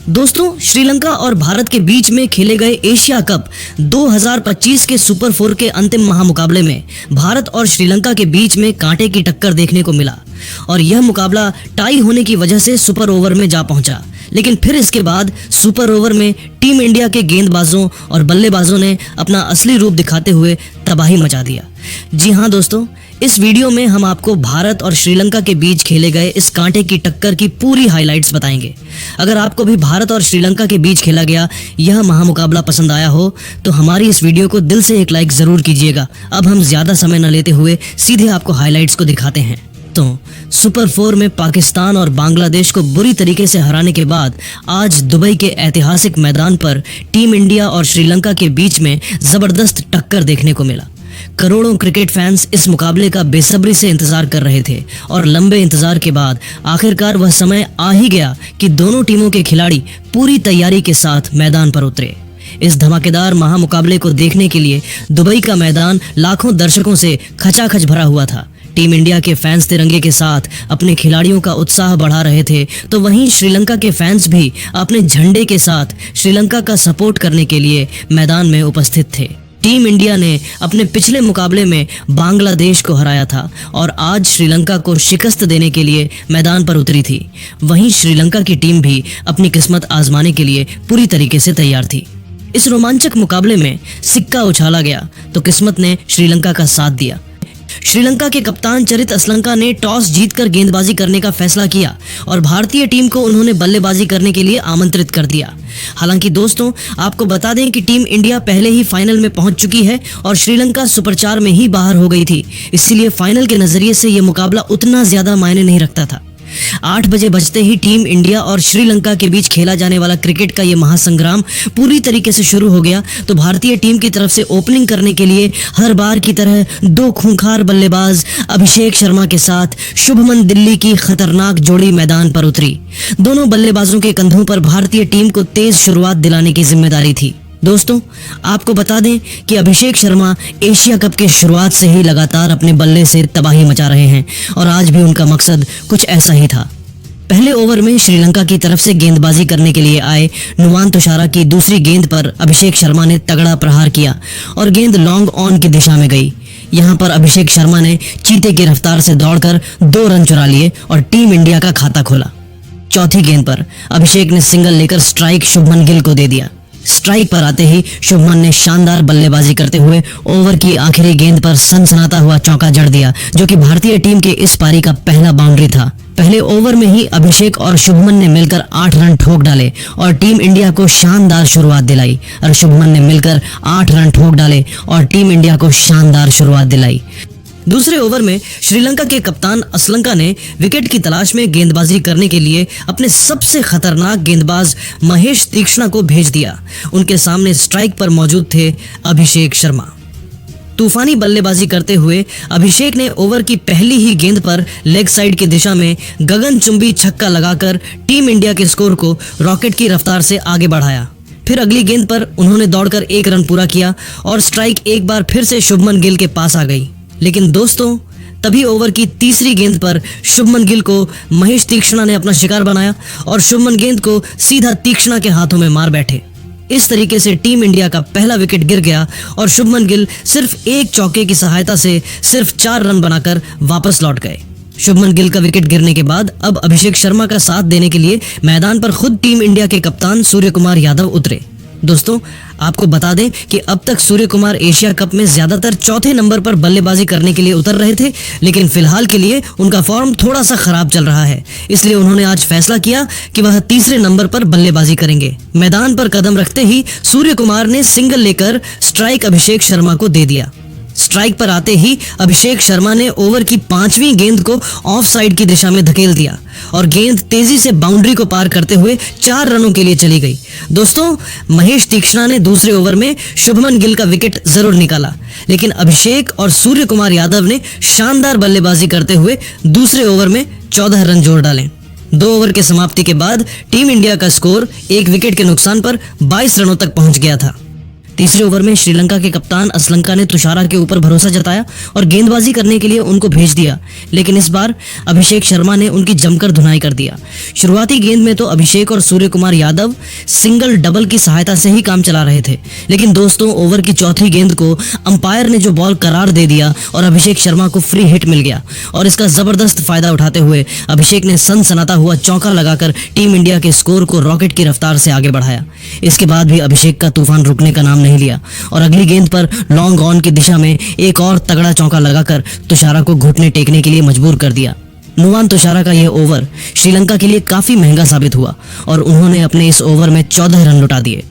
दोस्तों, श्रीलंका और भारत के बीच में खेले गए एशिया कप 2025 के सुपर 4 के अंतिम महामुकाबले में भारत और श्रीलंका के बीच में कांटे की टक्कर देखने को मिला और यह मुकाबला टाई होने की वजह से सुपर ओवर में जा पहुंचा। लेकिन फिर इसके बाद सुपर ओवर में टीम इंडिया के गेंदबाजों और बल्लेबाजों ने अपना असली रूप दिखाते हुए तबाही मचा दिया। जी हाँ दोस्तों, इस वीडियो में हम आपको भारत और श्रीलंका के बीच खेले गए इस कांटे की टक्कर की पूरी हाइलाइट्स बताएंगे। अगर आपको भी भारत और श्रीलंका के बीच खेला गया यह महामुकाबला पसंद आया हो तो हमारी इस वीडियो को दिल से एक लाइक जरूर कीजिएगा। अब हम ज्यादा समय न लेते हुए सीधे आपको हाइलाइट्स को दिखाते हैं। तो सुपर 4 में पाकिस्तान और बांग्लादेश को बुरी तरीके से हराने के बाद आज दुबई के ऐतिहासिक मैदान पर टीम इंडिया और श्रीलंका के बीच में जबरदस्त टक्कर देखने को मिला। करोड़ों क्रिकेट फैंस इस मुकाबले का बेसब्री से इंतजार कर रहे थे और लंबे इंतजार के बाद आखिरकार वह समय आ ही गया कि दोनों टीमों के खिलाड़ी पूरी तैयारी के साथ मैदान पर उतरे। इस धमाकेदार महामुकाबले को देखने के लिए दुबई का मैदान लाखों दर्शकों से खचाखच भरा हुआ था। टीम इंडिया के फैंस तिरंगे के साथ अपने खिलाड़ियों का उत्साह बढ़ा रहे थे तो वहीं श्रीलंका के फैंस भी अपने झंडे के साथ श्रीलंका का सपोर्ट करने के लिए मैदान में उपस्थित थे। टीम इंडिया ने अपने पिछले मुकाबले में बांग्लादेश को हराया था और आज श्रीलंका को शिकस्त देने के लिए मैदान पर उतरी थी। वहीं श्रीलंका की टीम भी अपनी किस्मत आजमाने के लिए पूरी तरीके से तैयार थी। इस रोमांचक मुकाबले में सिक्का उछाला गया तो किस्मत ने श्रीलंका का साथ दिया। श्रीलंका के कप्तान चरित असलंका ने टॉस जीतकर गेंदबाजी करने का फैसला किया और भारतीय टीम को उन्होंने बल्लेबाजी करने के लिए आमंत्रित कर दिया। हालांकि दोस्तों, आपको बता दें कि टीम इंडिया पहले ही फाइनल में पहुंच चुकी है और श्रीलंका सुपर 4 में ही बाहर हो गई थी, इसीलिए फाइनल के नजरिए से यह मुकाबला उतना ज्यादा मायने नहीं रखता था। 8 बजे बजते ही टीम इंडिया और श्रीलंका के बीच खेला जाने वाला क्रिकेट का यह महासंग्राम पूरी तरीके से शुरू हो गया तो भारतीय टीम की तरफ से ओपनिंग करने के लिए हर बार की तरह 2 खूंखार बल्लेबाज अभिषेक शर्मा के साथ शुभमन दिल्ली की खतरनाक जोड़ी मैदान पर उतरी। दोनों बल्लेबाजों के कंधों पर भारतीय टीम को तेज शुरुआत दिलाने की जिम्मेदारी थी। दोस्तों, आपको बता दें कि अभिषेक शर्मा एशिया कप के शुरुआत से ही लगातार अपने बल्ले से तबाही मचा रहे हैं और आज भी उनका मकसद कुछ ऐसा ही था। पहले ओवर में श्रीलंका की तरफ से गेंदबाजी करने के लिए आए नुवान तुषारा की दूसरी गेंद पर अभिषेक शर्मा ने तगड़ा प्रहार किया और गेंद लॉन्ग ऑन की दिशा में गई। यहां पर अभिषेक शर्मा ने चीते की रफ्तार से दौड़कर 2 रन चुरा लिए और टीम इंडिया का खाता खोला। चौथी गेंद पर अभिषेक ने सिंगल लेकर स्ट्राइक शुभमन गिल को दे दिया। स्ट्राइक पर आते ही शुभमन ने शानदार बल्लेबाजी करते हुए ओवर की आखिरी गेंद पर सनसनाता हुआ चौका जड़ दिया, जो कि भारतीय टीम के इस पारी का पहला बाउंड्री था। पहले ओवर में ही अभिषेक और शुभमन ने मिलकर 8 रन ठोक डाले और टीम इंडिया को शानदार शुरुआत दिलाई। और शुभमन ने मिलकर 8 रन ठोक डाले और टीम इंडिया को शानदार शुरुआत दिलाई। दूसरे ओवर में श्रीलंका के कप्तान असलंका ने विकेट की तलाश में गेंदबाजी करने के लिए अपने सबसे खतरनाक गेंदबाज महेश तीक्ष्णा को भेज दिया। उनके सामने स्ट्राइक पर मौजूद थे अभिषेक शर्मा। तूफानी बल्लेबाजी करते हुए अभिषेक ने ओवर की पहली ही गेंद पर लेग साइड की दिशा में गगनचुंबी छक्का लगाकर टीम इंडिया के स्कोर को रॉकेट की रफ्तार से आगे बढ़ाया। फिर अगली गेंद पर उन्होंने दौड़कर 1 रन पूरा किया और स्ट्राइक एक बार फिर से शुभमन गिल के पास आ गई। लेकिन दोस्तों, तभी ओवर की तीसरी गेंद पर शुभमन गिल को महेश तीक्ष्णा ने अपना शिकार बनाया और शुभमन गेंद को सीधा तीक्ष्णा के हाथों में मार बैठे। इस तरीके से टीम इंडिया का पहला विकेट गिर गया और शुभमन गिल सिर्फ 1 चौके की सहायता से सिर्फ 4 रन बनाकर वापस लौट गए। शुभमन गिल का विकेट गिरने के बाद अब अभिषेक शर्मा का साथ देने के लिए मैदान पर खुद टीम इंडिया के कप्तान सूर्य कुमार यादव उतरे। दोस्तों, आपको बता दें कि अब तक सूर्य कुमार एशिया कप में ज्यादातर चौथे नंबर पर बल्लेबाजी करने के लिए उतर रहे थे, लेकिन फिलहाल के लिए उनका फॉर्म थोड़ा सा खराब चल रहा है, इसलिए उन्होंने आज फैसला किया कि वह तीसरे नंबर पर बल्लेबाजी करेंगे। मैदान पर कदम रखते ही सूर्य कुमार ने सिंगल लेकर स्ट्राइक अभिषेक शर्मा को दे दिया। स्ट्राइक पर आते ही अभिषेक शर्मा ने ओवर की 5वीं गेंद को ऑफ साइड की दिशा में धकेल दिया और गेंद तेजी से बाउंड्री को पार करते हुए 4 रनों के लिए चली गई। दोस्तों, महेश तीक्ष्णा ने दूसरे ओवर में शुभमन गिल का विकेट जरूर निकाला, लेकिन अभिषेक और सूर्य कुमार यादव ने शानदार बल्लेबाजी करते हुए दूसरे ओवर में 14 रन जोड़ डाले। 2 ओवर के समाप्ति के बाद टीम इंडिया का स्कोर 1 विकेट के नुकसान पर 22 रनों तक पहुंच गया था। तीसरे ओवर में श्रीलंका के कप्तान असलंका ने तुषारा के ऊपर भरोसा जताया और गेंदबाजी करने के लिए उनको भेज दिया, लेकिन इस बार अभिषेक शर्मा ने उनकी जमकर धुनाई कर दिया। शुरुआती गेंद में तो अभिषेक और सूर्य कुमार यादव सिंगल डबल की सहायता से ही काम चला रहे थे, लेकिन दोस्तों ओवर की चौथी गेंद को अंपायर ने जो बॉल करार दे दिया और अभिषेक शर्मा को फ्री हिट मिल गया और इसका जबरदस्त फायदा उठाते हुए अभिषेक ने सनसनाता हुआ चौका लगाकर टीम इंडिया के स्कोर को रॉकेट की रफ्तार से आगे बढ़ाया। इसके बाद भी अभिषेक का तूफान रुकने का नाम नहीं लिया और अगली गेंद पर लॉन्ग ऑन की दिशा में एक और तगड़ा चौका लगाकर तुषारा को घुटने टेकने के लिए मजबूर कर दिया। नुवान तुषारा का यह ओवर श्रीलंका के लिए काफी महंगा साबित हुआ और उन्होंने अपने इस ओवर में 14 रन लुटा दिए।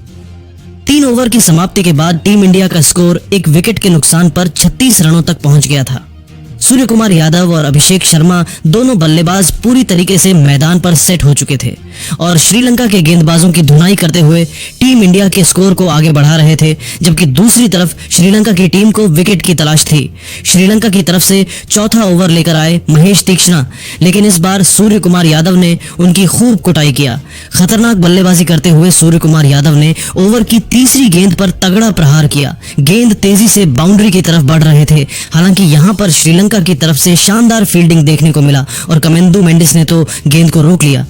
3 ओवर की समाप्ति के बाद टीम इंडिया का स्कोर एक विकेट के नुकसान पर 36 रनों तक पहुंच गया था। सूर्य कुमार यादव और अभिषेक शर्मा दोनों बल्लेबाज पूरी तरीके से मैदान पर सेट हो चुके थे और श्रीलंका के गेंदबाजों की धुनाई करते हुए टीम इंडिया के स्कोर को आगे बढ़ा रहे थे, जबकि दूसरी तरफ श्रीलंका की टीम को विकेट की तलाश थी। श्रीलंका की तरफ से चौथा ओवर लेकर आए महेश तीक्ष्णा, लेकिन इस बार सूर्य कुमार यादव ने उनकी खूब कुटाई किया। खतरनाक बल्लेबाजी करते हुए सूर्य कुमार यादव ने ओवर की तीसरी गेंद पर तगड़ा प्रहार किया। गेंद तेजी से बाउंड्री की तरफ बढ़ रहे थे। हालांकि यहां पर श्रीलंका की तरफ से शानदार फील्डिंग देखने को मिला और कमेंदु मेंडिस ने तो गेंद को रोक लिया,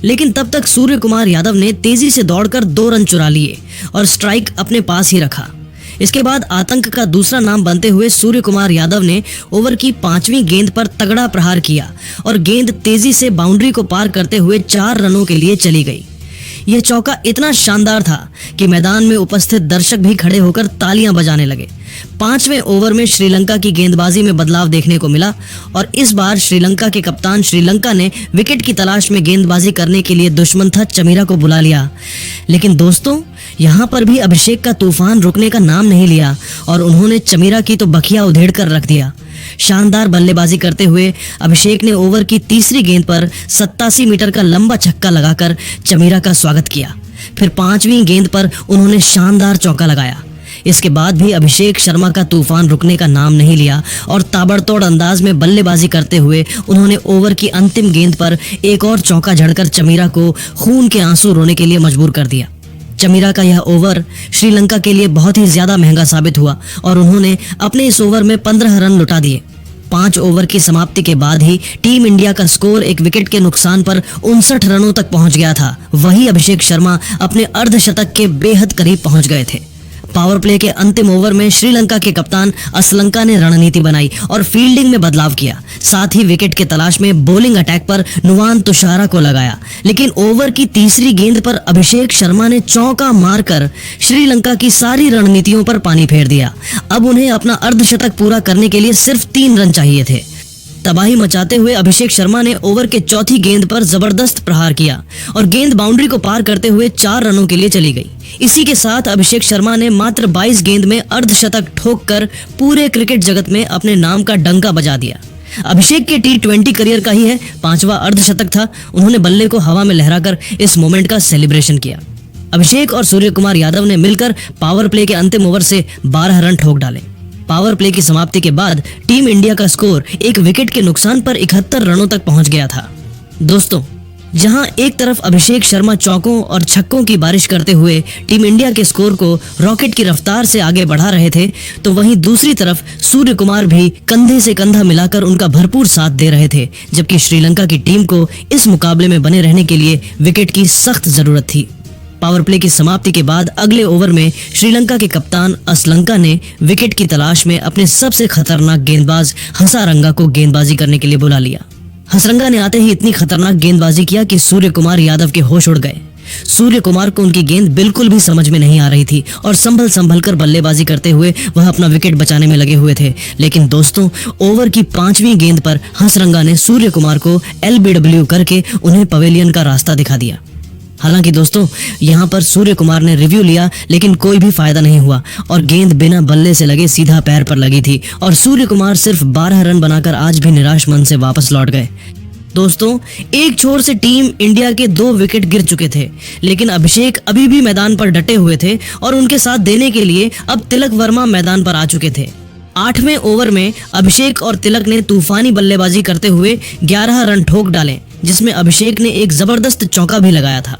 लेकिन तब तक सूर्य कुमार यादव ने तेजी से दौड़कर 2 रन चुरा लिए और स्ट्राइक अपने पास ही रखा। इसके बाद आतंक का दूसरा नाम बनते हुए सूर्य कुमार यादव ने ओवर की 5वीं गेंद पर तगड़ा प्रहार किया और गेंद तेजी से बाउंड्री को पार करते हुए 4 रनों के लिए चली गई। यह चौका इतना शानदार था कि मैदान में उपस्थित दर्शक भी खड़े होकर तालियां बजाने लगे। 5वें ओवर में श्रीलंका की गेंदबाजी में बदलाव देखने को मिला और इस बार श्रीलंका के कप्तान श्रीलंका ने विकेट की तलाश में गेंदबाजी करने के लिए दुश्मन था चमीरा को बुला लिया। लेकिन दोस्तों यहाँ पर भी अभिषेक का तूफान रुकने का नाम नहीं लिया और उन्होंने चमीरा की तो बखिया उधेड़ कर रख दिया। शानदार बल्लेबाजी करते हुए अभिषेक ने ओवर की तीसरी गेंद पर 87 मीटर का लंबा छक्का लगाकर चमीरा का स्वागत किया। फिर 5वीं गेंद पर उन्होंने शानदार चौका लगाया। इसके बाद भी अभिषेक शर्मा का तूफान रुकने का नाम नहीं लिया और ताबड़तोड़ अंदाज में बल्लेबाजी करते हुए उन्होंने ओवर की अंतिम गेंद पर एक और चौका जड़कर चमीरा को खून के आंसू रोने के लिए मजबूर कर दिया। चमीरा का यह ओवर श्रीलंका के लिए बहुत ही ज्यादा महंगा साबित हुआ और उन्होंने अपने इस ओवर में 15 रन लुटा दिए। 5 ओवर की समाप्ति के बाद ही टीम इंडिया का स्कोर एक विकेट के नुकसान पर 59 रनों तक पहुंच गया था। वहीं अभिषेक शर्मा अपने अर्धशतक के बेहद करीब पहुंच गए थे। पावर प्ले के अंतिम ओवर में श्रीलंका के कप्तान असलंका ने रणनीति बनाई और फील्डिंग में बदलाव किया। साथ ही विकेट के तलाश में बॉलिंग अटैक पर नुवान तुषारा को लगाया, लेकिन ओवर की तीसरी गेंद पर अभिषेक शर्मा ने चौका मारकर श्रीलंका की सारी रणनीतियों पर पानी फेर दिया। अब उन्हें अपना अर्धशतक पूरा करने के लिए सिर्फ 3 रन चाहिए थे। तबाही मचाते हुए अभिषेक शर्मा ने ओवर के चौथी गेंद पर जबरदस्त प्रहार किया और गेंद बाउंड्री को पार करते हुए 4 रनों के लिए चली गई। इसी के साथ अभिषेक शर्मा ने मात्र 22 गेंद में अर्धशतक ठोककर पूरे क्रिकेट जगत में अपने नाम का डंका बजा दिया। अभिषेक के T20 करियर का ही है 5वां अर्धशतक था। उन्होंने बल्ले को हवा में लहराकर इस मोमेंट का सेलिब्रेशन किया। अभिषेक और सूर्य कुमार यादव ने मिलकर पावर प्ले के अंतिम ओवर से 12 रन ठोक डाले। पावर प्ले की समाप्ति के बाद टीम इंडिया का स्कोर एक विकेट के नुकसान पर 71 रनों तक पहुंच गया था। दोस्तों, जहां एक तरफ अभिषेक शर्मा चौकों और छक्कों की बारिश करते हुए टीम इंडिया के स्कोर को रॉकेट की रफ्तार से आगे बढ़ा रहे थे, तो वहीं दूसरी तरफ सूर्य कुमार भी कंधे से कंधा मिलाकर उनका भरपूर साथ दे रहे थे, जबकि श्रीलंका की टीम को इस मुकाबले में बने रहने के लिए विकेट की सख्त जरूरत थी। पावर प्ले की समाप्ति के बाद अगले ओवर में श्रीलंका के कप्तान असलंका ने विकेट की तलाश में अपने सबसे खतरनाक गेंदबाज हसारंगा को गेंदबाजी करने के लिए बुला लिया। हसरंगा ने आते ही इतनी खतरनाक गेंदबाजी किया कि सूर्य कुमार यादव के होश उड़ गए। सूर्य कुमार को उनकी गेंद बिल्कुल भी समझ में नहीं आ रही थी और संभल कर बल्लेबाजी करते हुए वह अपना विकेट बचाने में लगे हुए थे। लेकिन दोस्तों, ओवर की 5वीं गेंद पर हसरंगा ने सूर्य कुमार को LBW करके उन्हें पवेलियन का रास्ता दिखा दिया। हालांकि दोस्तों, यहाँ पर सूर्य कुमार ने रिव्यू लिया, लेकिन कोई भी फायदा नहीं हुआ और गेंद बिना बल्ले से लगे सीधा पैर पर लगी थी और सूर्य कुमार सिर्फ 12 रन बनाकर आज भी निराश मन से वापस लौट गए। दोस्तों, एक छोर से टीम इंडिया के 2 विकेट गिर चुके थे, लेकिन अभिषेक अभी भी मैदान पर डटे हुए थे और उनके साथ देने के लिए अब तिलक वर्मा मैदान पर आ चुके थे। 8वें ओवर में अभिषेक और तिलक ने तूफानी बल्लेबाजी करते हुए 11 रन ठोक डाले, जिसमें अभिषेक ने एक जबरदस्त चौका भी लगाया था।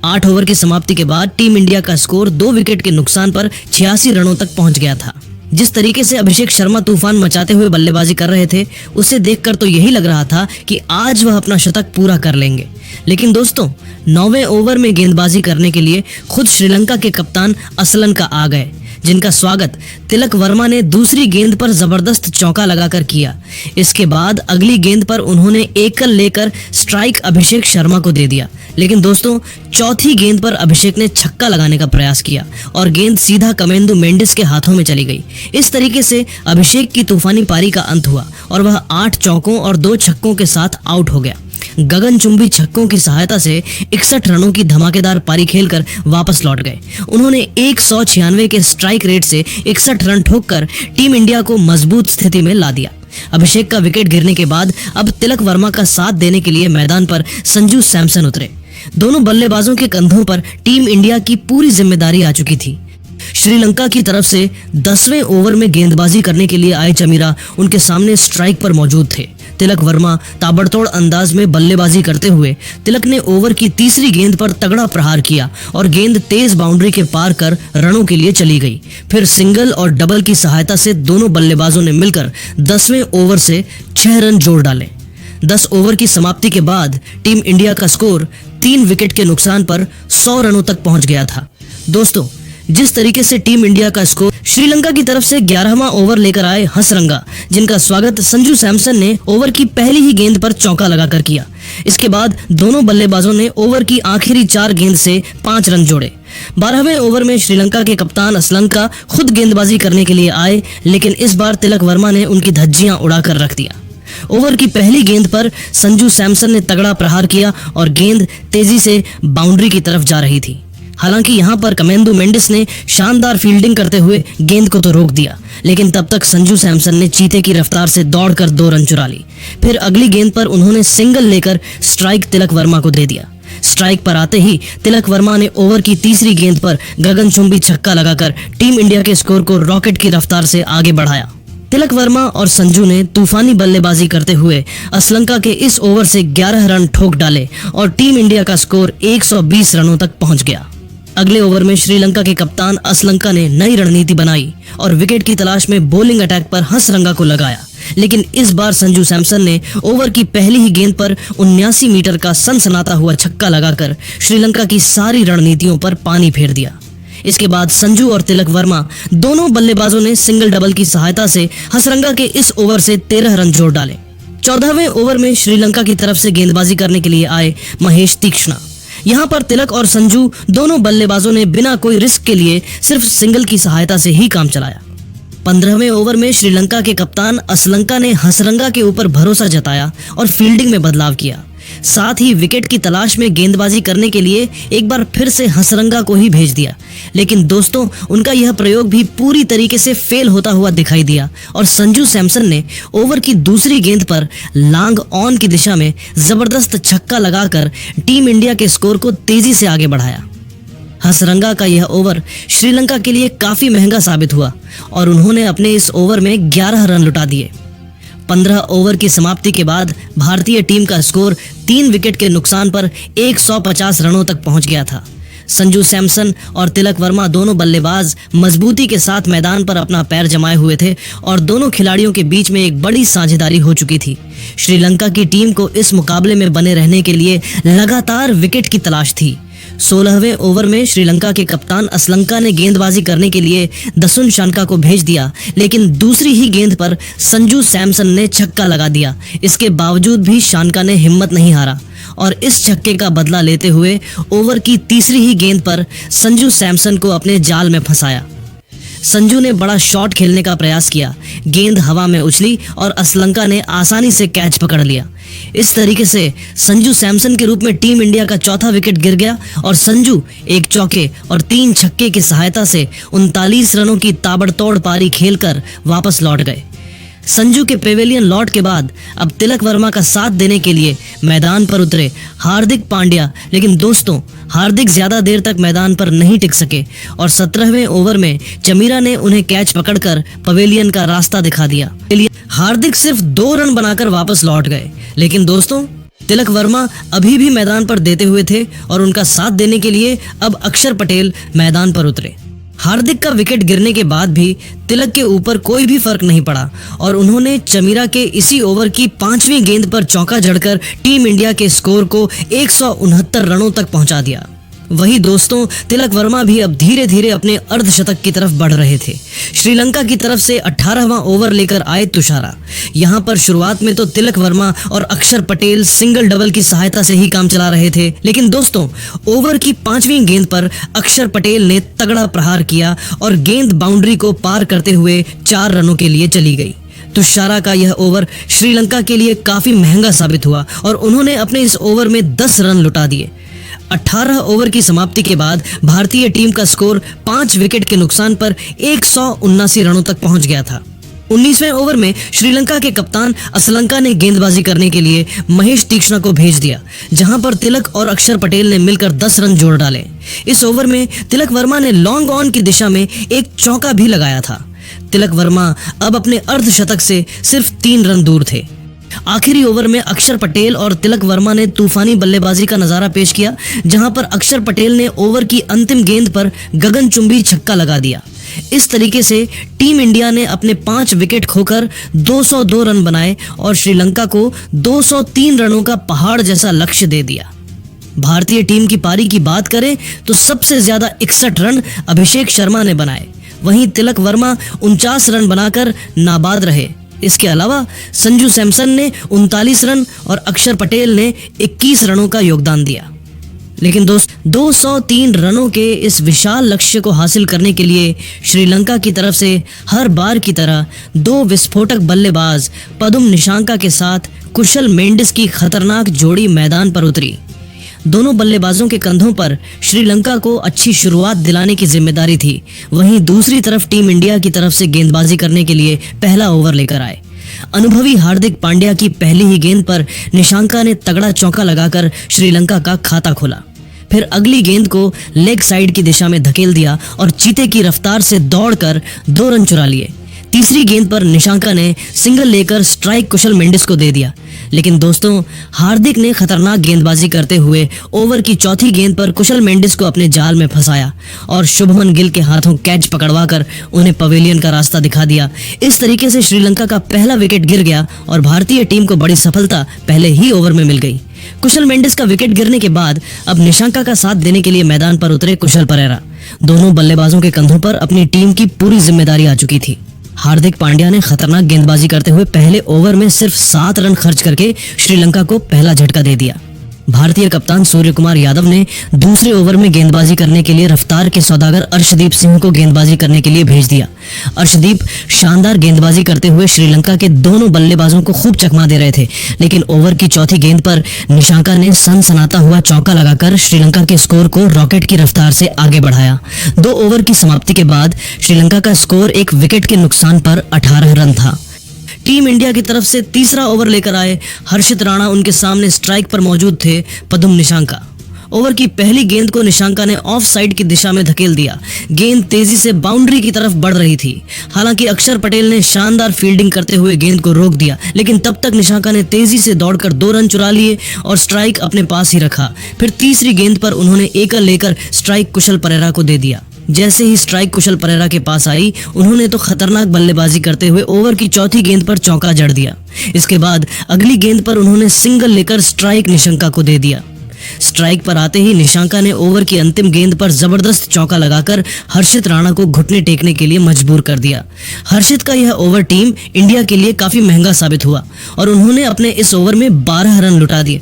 8 ओवर की समाप्ति के बाद टीम इंडिया का स्कोर 2 विकेट के नुकसान पर 86 रनों तक पहुंच गया था। जिस तरीके से अभिषेक शर्मा तूफान मचाते हुए बल्लेबाजी कर रहे थे, उसे देखकर तो यही लग रहा था कि आज वह अपना शतक पूरा कर लेंगे। लेकिन दोस्तों, 9वें ओवर में गेंदबाजी करने के लिए खुद श्रीलंका के कप्तान असलंका आ गए, जिनका स्वागत तिलक वर्मा ने दूसरी गेंद पर जबरदस्त चौका लगाकर किया। इसके बाद अगली गेंद पर उन्होंने एकल लेकर स्ट्राइक अभिषेक शर्मा को दे दिया। लेकिन दोस्तों, चौथी गेंद पर अभिषेक ने छक्का लगाने का प्रयास किया और गेंद सीधा कमेंदु मेंडिस के हाथों में चली गई। इस तरीके से अभिषेक की तूफानी पारी का अंत हुआ और वह 8 चौकों और 2 छक्कों के साथ आउट हो गया। गगनचुंबी छक्कों की सहायता से 61 रनों की धमाकेदार पारी खेलकर वापस लौट गए। उन्होंने 196 के स्ट्राइक रेट से 61 रन ठोककर टीम इंडिया को मजबूत स्थिति में ला दिया। अभिषेक का विकेट गिरने के बाद अब तिलक वर्मा का साथ देने के लिए मैदान पर संजू सैमसन उतरे। दोनों बल्लेबाजों के कंधों पर टीम इंडिया की पूरी जिम्मेदारी आ चुकी थी। श्रीलंका की तरफ से 10वें ओवर में गेंदबाजी करने के लिए आए चमीरा उनके सामने स्ट्राइक पर मौजूद थे। तिलक वर्मा ताबड़तोड़ अंदाज में बल्लेबाजी करते हुए तिलक ने ओवर की तीसरी गेंद पर तगड़ा प्रहार किया और गेंद तेज बाउंड्री के पार कर रनों के लिए चली गई। फिर सिंगल और डबल की सहायता से दोनों बल्लेबाजों ने मिलकर 10वें ओवर से 6 रन जोड़ डाले। 10 ओवर की समाप्ति के बाद टीम इंडिया का स्कोर 3 विकेट के नुकसान पर 100 रनों तक पहुंच गया था। दोस्तों, जिस तरीके से टीम इंडिया का स्कोर श्रीलंका की तरफ से 11वां ओवर लेकर आए हसरंगा, जिनका स्वागत संजू सैमसन ने ओवर की पहली ही गेंद पर चौका लगाकर किया। इसके बाद दोनों बल्लेबाजों ने ओवर की आखिरी 4 गेंद से 5 रन जोड़े। 12वें ओवर में श्रीलंका के कप्तान असलंका खुद गेंदबाजी करने के लिए आए, लेकिन इस बार तिलक वर्मा ने उनकी धज्जियां उड़ाकर रख दिया। ओवर की पहली गेंद पर संजू सैमसन ने तगड़ा प्रहार किया और गेंद तेजी से बाउंड्री की तरफ जा रही थी। हालांकि यहां पर कमेंदु मेंडिस ने शानदार फील्डिंग करते हुए गेंद को तो रोक दिया, लेकिन तब तक संजू सैमसन ने चीते की रफ्तार से दौड़कर 2 रन चुरा ली। फिर अगली गेंद पर उन्होंने सिंगल लेकर स्ट्राइक तिलक वर्मा को दे दिया। स्ट्राइक पर आते ही तिलक वर्मा ने ओवर की तीसरी गेंद पर गगनचुंबी छक्का लगाकर टीम इंडिया के स्कोर को रॉकेट की रफ्तार से आगे बढ़ाया। तिलक वर्मा और संजू ने तूफानी बल्लेबाजी करते हुए असलंका के इस ओवर से 11 रन ठोक डाले और टीम इंडिया का स्कोर 120 रनों तक पहुंच गया। अगले ओवर में श्रीलंका के कप्तान असलंका ने नई रणनीति बनाई और विकेट की तलाश में बॉलिंग अटैक पर हसरंगा को लगाया। लेकिन इस बार संजू सैमसन ने ओवर की पहली ही गेंद पर 79 मीटर का सनसनाता हुआ छक्का लगाकर श्रीलंका की सारी रणनीतियों पर पानी फेर दिया। इसके बाद संजू और तिलक वर्मा दोनों बल्लेबाजों ने सिंगल डबल की सहायता से हसरंगा के इस ओवर से 13 रन जोड़ डाले। 14वें ओवर में श्रीलंका की तरफ से गेंदबाजी करने के लिए आए महेश तीक्ष्णा। यहाँ पर तिलक और संजू दोनों बल्लेबाजों ने बिना कोई रिस्क के लिए सिर्फ सिंगल की सहायता से ही काम चलाया। 15वें ओवर में श्रीलंका के कप्तान असलंका ने हसरंगा के ऊपर भरोसा जताया और फील्डिंग में बदलाव किया। साथ ही विकेट की तलाश में गेंदबाजी करने के लिए एक बार फिर से हसरंगा को ही भेज दिया। लेकिन दोस्तों, उनका यह प्रयोग भी पूरी तरीके से फेल होता हुआ दिखाई दिया और संजू सैमसन ने ओवर की दूसरी गेंद पर लॉन्ग ऑन की दिशा में जबरदस्त छक्का लगाकर टीम इंडिया के स्कोर को तेजी से आगे बढ़ाया। हसरंगा का यह ओवर श्रीलंका के लिए काफी महंगा साबित हुआ और उन्होंने अपने इस ओवर में 11 रन लुटा दिए। 15 ओवर की समाप्ति के बाद भारतीय टीम का स्कोर 3 विकेट के नुकसान पर 150 रनों तक पहुंच गया था। संजू सैमसन और तिलक वर्मा दोनों बल्लेबाज मजबूती के साथ मैदान पर अपना पैर जमाए हुए थे और दोनों खिलाड़ियों के बीच में एक बड़ी साझेदारी हो चुकी थी। श्रीलंका की टीम को इस मुकाबले में बने रहने के लिए लगातार विकेट की तलाश थी। 16वें ओवर में श्रीलंका के कप्तान असलंका ने गेंदबाजी करने के लिए दसुन शानका को भेज दिया, लेकिन दूसरी ही गेंद पर संजू सैमसन ने छक्का लगा दिया। इसके बावजूद भी शानका ने हिम्मत नहीं हारा और इस छक्के का बदला लेते हुए ओवर की तीसरी ही गेंद पर संजू सैमसन को अपने जाल में फंसाया। संजू ने बड़ा शॉट खेलने का प्रयास किया, गेंद हवा में उछली और असलंका ने आसानी से कैच पकड़ लिया। इस तरीके से संजू सैमसन के रूप में टीम इंडिया का चौथा विकेट गिर गया और संजू एक चौके और 3 छक्के की सहायता से 39 रनों की ताबड़तोड़ पारी खेलकर वापस लौट गए। संजू के पेवेलियन लौट के बाद अब तिलक वर्मा का साथ देने के लिए मैदान पर उतरे हार्दिक पांड्या, लेकिन दोस्तों हार्दिक ज्यादा देर तक मैदान पर नहीं टिक सके और 17वें ओवर में चमीरा ने उन्हें कैच पकड़कर पवेलियन का रास्ता दिखा दिया। हार्दिक सिर्फ 2 रन बनाकर वापस लौट गए, लेकिन दोस्तों तिलक वर्मा अभी भी मैदान पर देते हुए थे और उनका साथ देने के लिए अब अक्षर पटेल मैदान पर उतरे। हार्दिक का विकेट गिरने के बाद भी तिलक के ऊपर कोई भी फर्क नहीं पड़ा और उन्होंने चमीरा के इसी ओवर की 5वीं गेंद पर चौका जड़कर टीम इंडिया के स्कोर को 169 रनों तक पहुंचा दिया। वही दोस्तों, तिलक वर्मा भी अब धीरे धीरे अपने अर्धशतक की तरफ बढ़ रहे थे। श्रीलंका की तरफ से 18वां ओवर लेकर आए तुषारा। यहाँ पर शुरुआत में तो तिलक वर्मा और अक्षर पटेल सिंगल डबल की सहायता से ही काम चला रहे थे, लेकिन दोस्तों ओवर की 5वीं गेंद पर अक्षर पटेल ने तगड़ा प्रहार किया और गेंद बाउंड्री को पार करते हुए 4 रनों के लिए चली गई। तुषारा का यह ओवर श्रीलंका के लिए काफी महंगा साबित हुआ और उन्होंने अपने इस ओवर में 10 रन लुटा दिए। 18 ओवर की समाप्ति के बाद भारतीय टीम का स्कोर 5 विकेट के नुकसान पर 179 रनों तक पहुंच गया था। 19वें ओवर में श्रीलंका के कप्तान असलंका ने गेंदबाजी करने के लिए महेश तीक्ष्णा को भेज दिया, जहां पर तिलक और अक्षर पटेल ने मिलकर 10 रन जोड़ डाले। इस ओवर में तिलक वर्मा ने लॉन्ग ऑन की दिशा में एक चौका भी लगाया था। तिलक वर्मा अब अपने अर्धशतक से सिर्फ 3 रन दूर थे। आखिरी ओवर में अक्षर पटेल और तिलक वर्मा ने तूफानी बल्लेबाजी का नजारा पेश किया, जहां पर अक्षर पटेल ने ओवर की अंतिम गेंद पर गगनचुंबी छक्का लगा दिया। इस तरीके से टीम इंडिया ने अपने 5 विकेट खोकर 202 रन बनाए और श्रीलंका को 203 रनों का पहाड़ जैसा लक्ष्य दे दिया। भारतीय टीम की पारी की बात करें तो सबसे ज्यादा 61 रन अभिषेक शर्मा ने बनाए। वहीं तिलक वर्मा 49 रन बनाकर नाबाद रहे। इसके अलावा संजू सैमसन ने 39 रन और अक्षर पटेल ने 21 रनों का योगदान दिया। लेकिन दोस्त 203 रनों के इस विशाल लक्ष्य को हासिल करने के लिए श्रीलंका की तरफ से हर बार की तरह 2 विस्फोटक बल्लेबाज पदुम निशांका के साथ कुशल मेंडिस की खतरनाक जोड़ी मैदान पर उतरी। दोनों बल्लेबाजों के कंधों पर श्रीलंका को अच्छी शुरुआत दिलाने की जिम्मेदारी थी। वहीं दूसरी तरफ टीम इंडिया की तरफ से गेंदबाजी करने के लिए पहला ओवर लेकर आए। अनुभवी हार्दिक पांड्या की पहली ही गेंद पर निशांका ने तगड़ा चौका लगाकर श्रीलंका का खाता खोला। फिर अगली गेंद को लेग साइड की दिशा में धकेल दिया और चीते की रफ्तार से दौड़कर 2 रन चुरा लिए। तीसरी गेंद पर निशांका ने सिंगल लेकर स्ट्राइक कुशल मेंडिस को दे दिया। लेकिन दोस्तों, हार्दिक ने खतरनाक गेंदबाजी करते हुए ओवर की चौथी गेंद पर कुशल मेंडिस को अपने जाल में फंसाया और शुभमन गिल के हाथों कैच पकड़वाकर उन्हें पवेलियन का रास्ता दिखा दिया। इस तरीके से श्रीलंका का पहला विकेट गिर गया और भारतीय टीम को बड़ी सफलता पहले ही ओवर में मिल गई। कुशल मेंडिस का विकेट गिरने के बाद अब निशांका का साथ देने के लिए मैदान पर उतरे कुशल परेरा। दोनों बल्लेबाजों के कंधों पर अपनी टीम की पूरी जिम्मेदारी आ चुकी थी। हार्दिक पांड्या ने खतरनाक गेंदबाजी करते हुए पहले ओवर में सिर्फ 7 रन खर्च करके श्रीलंका को पहला झटका दे दिया। भारतीय कप्तान सूर्य कुमार यादव ने दूसरे ओवर में गेंदबाजी करने के लिए रफ्तार के सौदागर अर्शदीप सिंह को गेंदबाजी करने के लिए भेज दिया। अर्शदीप शानदार गेंदबाजी करते हुए श्रीलंका के दोनों बल्लेबाजों को खूब चकमा दे रहे थे, लेकिन ओवर की चौथी गेंद पर निशांका ने सनसनाता हुआ चौका लगाकर श्रीलंका के स्कोर को रॉकेट की रफ्तार से आगे बढ़ाया। 2 ओवर की समाप्ति के बाद श्रीलंका का स्कोर 1 विकेट के नुकसान पर 18 रन था। टीम इंडिया की तरफ से तीसरा ओवर लेकर आए हर्षित राणा। उनके सामने स्ट्राइक पर मौजूद थे पदुम निशांका। ओवर की पहली गेंद को निशांका ने ऑफ साइड की दिशा में धकेल दिया। गेंद तेजी से बाउंड्री की तरफ बढ़ रही थी। हालांकि अक्षर पटेल ने शानदार फील्डिंग करते हुए गेंद को रोक दिया, लेकिन तब तक निशांका ने तेजी से दौड़कर 2 रन चुरा लिए और स्ट्राइक अपने पास ही रखा। फिर तीसरी गेंद पर उन्होंने एकल लेकर स्ट्राइक कुशल परेरा को दे दिया। जैसे ही स्ट्राइक कुशल परेरा के पास आई, उन्होंने तो खतरनाक बल्लेबाजी करते हुए ओवर की चौथी गेंद पर चौका जड़ दिया। इसके बाद अगली गेंद पर उन्होंने सिंगल लेकर स्ट्राइक निशांका को दे दिया। स्ट्राइक पर आते ही निशांका ने ओवर की अंतिम गेंद पर जबरदस्त चौका लगाकर हर्षित राणा को घुटने टेकने के लिए मजबूर कर दिया। हर्षित का यह ओवर टीम इंडिया के लिए काफी महंगा साबित हुआ और उन्होंने अपने इस ओवर में 12 रन लुटा दिए।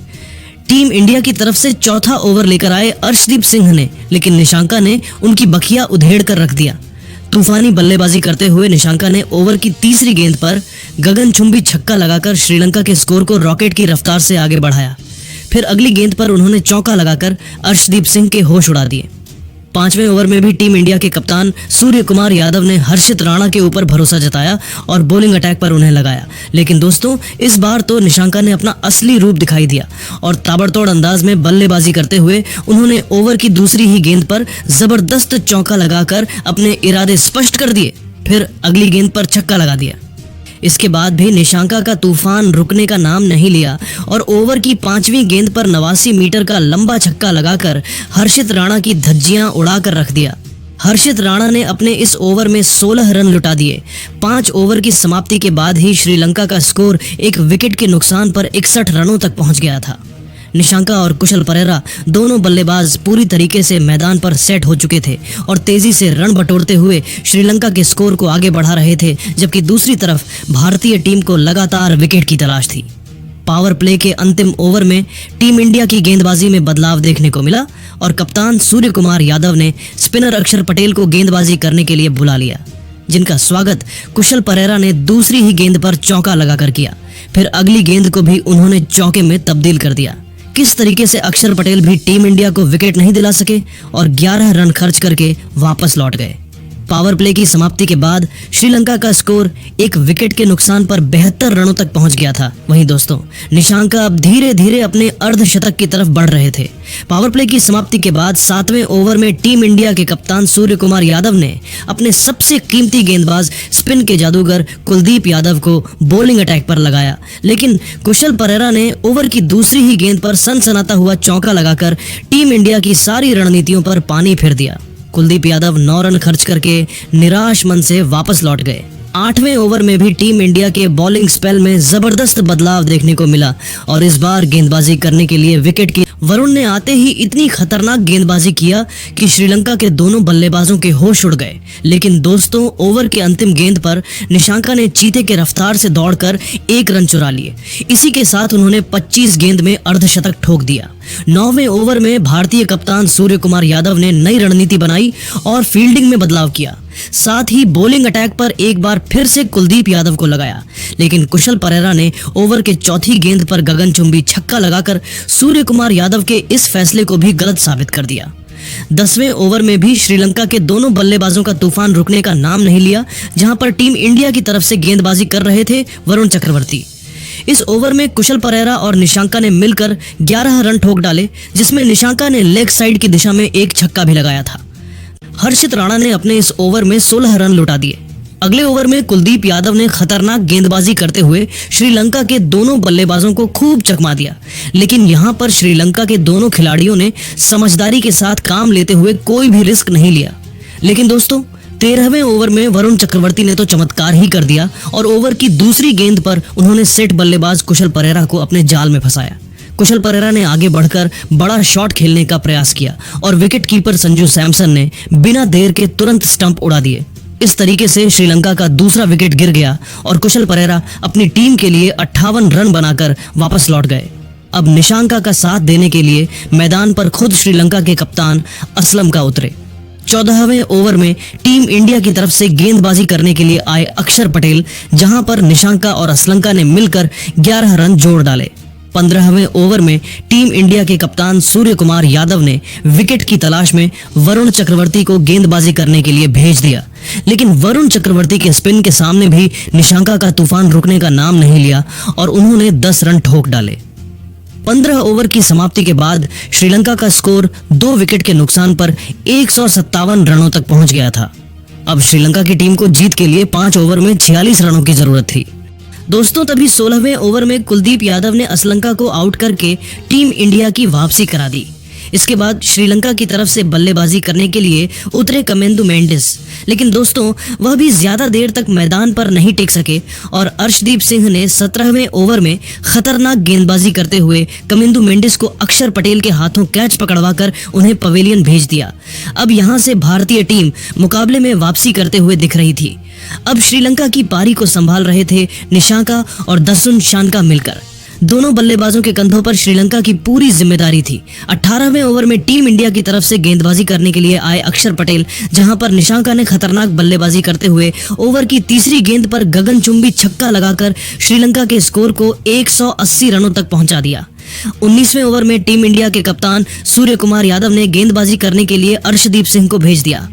टीम इंडिया की तरफ से चौथा ओवर लेकर आए अर्शदीप सिंह ने, लेकिन निशांका ने उनकी बखिया उधेड़ कर रख दिया। तूफानी बल्लेबाजी करते हुए निशांका ने ओवर की तीसरी गेंद पर गगनचुंबी छक्का लगाकर श्रीलंका के स्कोर को रॉकेट की रफ्तार से आगे बढ़ाया। फिर अगली गेंद पर उन्होंने चौका लगाकर अर्शदीप सिंह के होश उड़ा दिए। 5वें ओवर में भी टीम इंडिया के कप्तान सूर्य कुमार यादव ने हर्षित राणा के ऊपर भरोसा जताया और बॉलिंग अटैक पर उन्हें लगाया। लेकिन दोस्तों, इस बार तो निशांका ने अपना असली रूप दिखाई दिया और ताबड़तोड़ अंदाज में बल्लेबाजी करते हुए उन्होंने ओवर की दूसरी ही गेंद पर जबरदस्त चौका लगाकर अपने इरादे स्पष्ट कर दिए। फिर अगली गेंद पर छक्का लगा दिया। इसके बाद भी निशांका का तूफान रुकने का नाम नहीं लिया और ओवर की 5वीं गेंद पर 89 मीटर का लंबा छक्का लगाकर हर्षित राणा की धज्जियां उड़ाकर रख दिया। हर्षित राणा ने अपने इस ओवर में 16 रन लुटा दिए। 5 ओवर की समाप्ति के बाद ही श्रीलंका का स्कोर एक विकेट के नुकसान पर 61 रनों तक पहुंच गया था। निशांका और कुशल परेरा दोनों बल्लेबाज पूरी तरीके से मैदान पर सेट हो चुके थे और तेजी से रन बटोरते हुए श्रीलंका के स्कोर को आगे बढ़ा रहे थे, जबकि दूसरी तरफ भारतीय टीम को लगातार विकेट की तलाश थी। पावर प्ले के अंतिम ओवर में टीम इंडिया की गेंदबाजी में बदलाव देखने को मिला और कप्तान सूर्य कुमार यादव ने स्पिनर अक्षर पटेल को गेंदबाजी करने के लिए बुला लिया, जिनका स्वागत कुशल परेरा ने दूसरी ही गेंद पर चौका लगाकर किया। फिर अगली गेंद को भी उन्होंने चौके में तब्दील कर दिया। किस तरीके से अक्षर पटेल भी टीम इंडिया को विकेट नहीं दिला सके और 11 रन खर्च करके वापस लौट गए। पावर प्ले की समाप्ति के बाद श्रीलंका का स्कोर एक विकेट के नुकसान पर 72 रनों तक पहुंच गया था। वहीं दोस्तों, निशांका अब धीरे धीरे अपने अर्धशतक की तरफ बढ़ रहे थे। पावर प्ले की समाप्ति के बाद 7वें ओवर में टीम इंडिया के कप्तान सूर्य कुमार यादव ने अपने सबसे कीमती गेंदबाज स्पिन के जादूगर कुलदीप यादव को बॉलिंग अटैक पर लगाया, लेकिन कुशल परेरा ने ओवर की दूसरी ही गेंद पर सनसनाता हुआ चौका लगाकर टीम इंडिया की सारी रणनीतियों पर पानी फेर दिया। कुलदीप यादव 9 रन खर्च करके निराश मन से वापस लौट गए। 8वें ओवर में भी टीम इंडिया के बॉलिंग स्पेल में जबरदस्त बदलाव देखने को मिला और इस बार गेंदबाजी करने के लिए विकेट की वरुण ने आते ही इतनी खतरनाक गेंदबाजी किया कि श्रीलंका के दोनों बल्लेबाजों के होश उड़ गए। लेकिन दोस्तों, ओवर के अंतिम गेंद पर निशांका ने चीते के रफ्तार से दौड़कर 1 रन चुरा लिए। इसी के साथ उन्होंने 25 गेंद में अर्धशतक ठोक दिया। 9वें ओवर में भारतीय कप्तान सूर्य कुमार यादव ने नई रणनीति बनाई और फील्डिंग में बदलाव किया। साथ ही बॉलिंग अटैक पर एक बार फिर से कुलदीप यादव को लगाया, लेकिन कुशल परेरा ने ओवर के चौथी गेंद पर गगनचुंबी छक्का लगाकर सूर्य कुमार यादव के इस फैसले को भी गलत साबित कर दिया। 10वें ओवर में भी श्रीलंका के दोनों बल्लेबाजों का तूफान रुकने का नाम नहीं लिया, जहां पर टीम इंडिया की तरफ से गेंदबाजी कर रहे थे वरुण चक्रवर्ती। इस ओवर में कुशल परेरा और निशांका ने मिलकर 11 रन ठोक डाले, जिसमें निशांका ने लेग साइड की दिशा में एक छक्का भी लगाया था। हर्षित राणा ने अपने इस ओवर में 16 रन लुटा दिए। अगले ओवर में कुलदीप यादव ने खतरनाक गेंदबाजी करते हुए श्रीलंका के दोनों बल्लेबाजों को खूब चकमा दिया, लेकिन यहां पर श्रीलंका के दोनों खिलाड़ियों ने समझदारी के साथ काम लेते हुए कोई भी रिस्क नहीं लिया। लेकिन दोस्तों, 13वें ओवर में वरुण चक्रवर्ती ने तो चमत्कार ही कर दिया और ओवर की दूसरी गेंद पर उन्होंने सेट बल्लेबाज कुशल परेरा को अपने जाल में फंसाया। कुशल परेरा ने आगे बढ़कर बड़ा शॉट खेलने का प्रयास किया और विकेट कीपर संजू सैमसन ने बिना देर के तुरंत स्टंप उड़ा दिए। इस तरीके से श्रीलंका का दूसरा विकेट गिर गया और कुशल परेरा अपनी टीम के लिए 58 रन बनाकर वापस लौट गए। अब निशांका का साथ देने के लिए मैदान पर खुद श्रीलंका के कप्तान असलम का उतरे। 14वें ओवर में टीम इंडिया की तरफ से गेंदबाजी करने के लिए आए अक्षर पटेल, जहां पर निशांका और असलंका ने मिलकर 11 रन जोड़ डाले। 15वें ओवर में टीम इंडिया के कप्तान सूर्य कुमार यादव ने विकेट की तलाश में वरुण चक्रवर्ती को गेंदबाजी करने के लिए भेज दिया, लेकिन वरुण चक्रवर्ती के स्पिन के सामने भी निशांका का तूफान रुकने का नाम नहीं लिया और उन्होंने 10 रन ठोक डाले। 15 ओवर की समाप्ति के बाद श्रीलंका का स्कोर 2 विकेट के नुकसान पर 157 रनों तक पहुंच गया था। अब श्रीलंका की टीम को जीत के लिए 5 ओवर में 46 रनों की जरूरत थी। दोस्तों, तभी 16वें ओवर में कुलदीप यादव ने असलंका को आउट करके टीम इंडिया की वापसी करा दी। इसके बाद श्रीलंका की तरफ से बल्लेबाजी करने के लिए उतरे कमेंदु मेंडिस, लेकिन दोस्तों वह भी ज्यादा देर तक मैदान पर नहीं टिक सके और अर्शदीप सिंह ने 17वें ओवर में खतरनाक गेंदबाजी करते हुए कमेंदु मेंडिस को अक्षर पटेल के हाथों कैच पकड़वाकर उन्हें पवेलियन भेज दिया। अब यहां से भारतीय टीम मुकाबले में वापसी करते हुए दिख रही थी। अब श्रीलंका की पारी को संभाल रहे थे निशांका और दसुन शानका मिलकर। दोनों बल्लेबाजों के कंधों पर श्रीलंका की पूरी जिम्मेदारी थी। 18वें ओवर में टीम इंडिया की तरफ से गेंदबाजी करने के लिए आए अक्षर पटेल, जहां पर निशांका ने खतरनाक बल्लेबाजी करते हुए ओवर की तीसरी गेंद पर गगनचुंबी छक्का लगाकर श्रीलंका के स्कोर को 180 रनों तक पहुंचा दिया। 19वें ओवर में टीम इंडिया के कप्तान सूर्य कुमार यादव ने गेंदबाजी करने के लिए अर्शदीप सिंह को भेज दिया।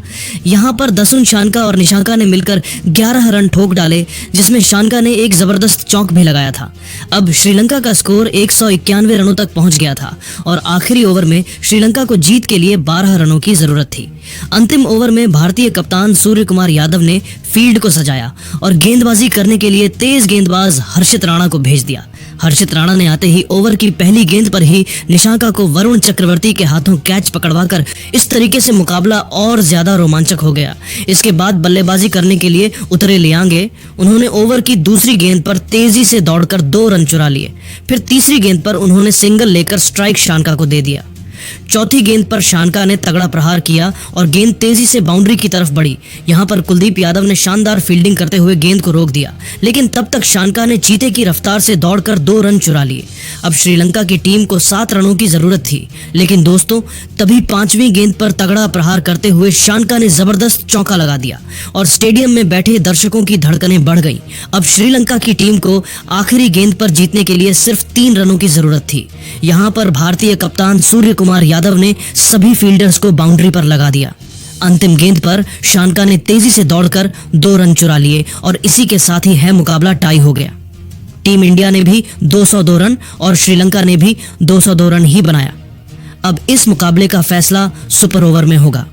यहां पर दसुन शानका और निशांका ने मिलकर 11 रन ठोक डाले, जिसमें शानका ने एक जबरदस्त चौक भी लगाया था। अब श्रीलंका का स्कोर 191 रनों तक पहुंच गया था और आखिरी ओवर में श्रीलंका को जीत के लिए 12 रनों की जरूरत थी। अंतिम ओवर में भारतीय कप्तान सूर्य कुमार यादव ने फील्ड को सजाया और गेंदबाजी करने के लिए तेज गेंदबाज हर्षित राणा को भेज दिया। हर्षित राणा ने आते ही ओवर की पहली गेंद पर ही निशांका को वरुण चक्रवर्ती के हाथों कैच पकड़वाकर इस तरीके से मुकाबला और ज्यादा रोमांचक हो गया। इसके बाद बल्लेबाजी करने के लिए उतरे लियांगे। उन्होंने ओवर की दूसरी गेंद पर तेजी से दौड़कर 2 रन चुरा लिए। फिर तीसरी गेंद पर उन्होंने सिंगल लेकर स्ट्राइक शानका को दे दिया। चौथी गेंद पर शानका ने तगड़ा प्रहार किया और गेंद तेजी से बाउंड्री की तरफ बढ़ी। यहां पर कुलदीप यादव ने शानदार फील्डिंग करते हुए गेंद को रोक दिया, लेकिन तब तक शानका ने चीते की रफ्तार से दौड़कर 2 रन चुरा लिए। अब श्रीलंका की टीम को 7 रनों की जरूरत थी, लेकिन दोस्तों तभी 5वीं गेंद पर तगड़ा प्रहार करते हुए शानका ने जबरदस्त चौका लगा दिया और स्टेडियम में बैठे दर्शकों की धड़कनें बढ़ गईं। अब श्रीलंका की टीम को आखिरी गेंद पर जीतने के लिए सिर्फ 3 रनों की जरूरत थी। यहां पर भारतीय कप्तान सूर्य कुमार यादव ने सभी फील्डर्स को बाउंड्री पर लगा दिया। अंतिम गेंद पर शानका ने तेजी से दौड़कर 2 रन चुरा लिए और इसी के साथ ही है मुकाबला टाई हो गया। टीम इंडिया ने भी 202 रन और श्रीलंका ने भी 202 रन ही बनाया। अब इस मुकाबले का फैसला सुपर ओवर में होगा।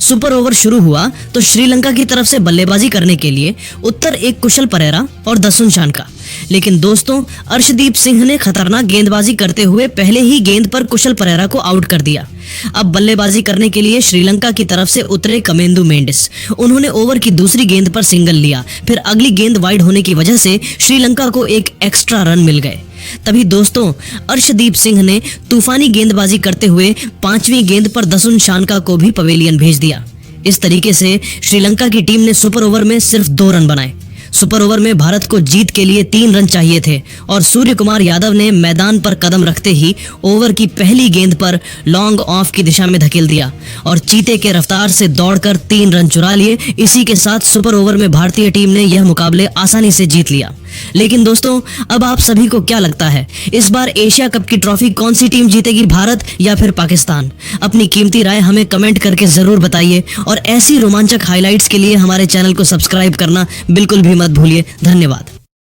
सुपर ओवर शुरू हुआ तो श्रीलंका की तरफ से बल्लेबाजी करने के लिए उत्तर एक कुशल परेरा और दसुन शानका, लेकिन दोस्तों अर्शदीप सिंह ने खतरनाक गेंदबाजी करते हुए पहले ही गेंद पर कुशल परेरा को आउट कर दिया। अब बल्लेबाजी करने के लिए श्रीलंका की तरफ से उतरे कमेंदु मेंडिस। उन्होंने ओवर की दूसरी गेंद पर सिंगल लिया। फिर अगली गेंद वाइड होने की वजह से श्रीलंका को एक एक्स्ट्रा रन मिल गए। तभी दोस्तों अर्शदीप सिंह ने तूफानी गेंदबाजी करते हुए 5वीं गेंद पर दसुन शानका को भी पवेलियन भेज दिया। इस तरीके से श्रीलंका की टीम ने सुपर ओवर में सिर्फ 2 रन बनाए। सुपर ओवर में भारत को जीत के लिए 3 रन चाहिए थे और सूर्य कुमार यादव ने मैदान पर कदम रखते ही ओवर की पहली गेंद पर लॉन्ग ऑफ की दिशा में धकेल दिया और चीते के रफ्तार से दौड़कर 3 रन चुरा लिए। इसी के साथ सुपर ओवर में भारतीय टीम ने यह मुकाबले आसानी से जीत लिया। लेकिन दोस्तों अब आप सभी को क्या लगता है, इस बार एशिया कप की ट्रॉफी कौन सी टीम जीतेगी, भारत या फिर पाकिस्तान? अपनी कीमती राय हमें कमेंट करके जरूर बताइए और ऐसी रोमांचक हाइलाइट्स के लिए हमारे चैनल को सब्सक्राइब करना बिल्कुल भी मत भूलिए। धन्यवाद।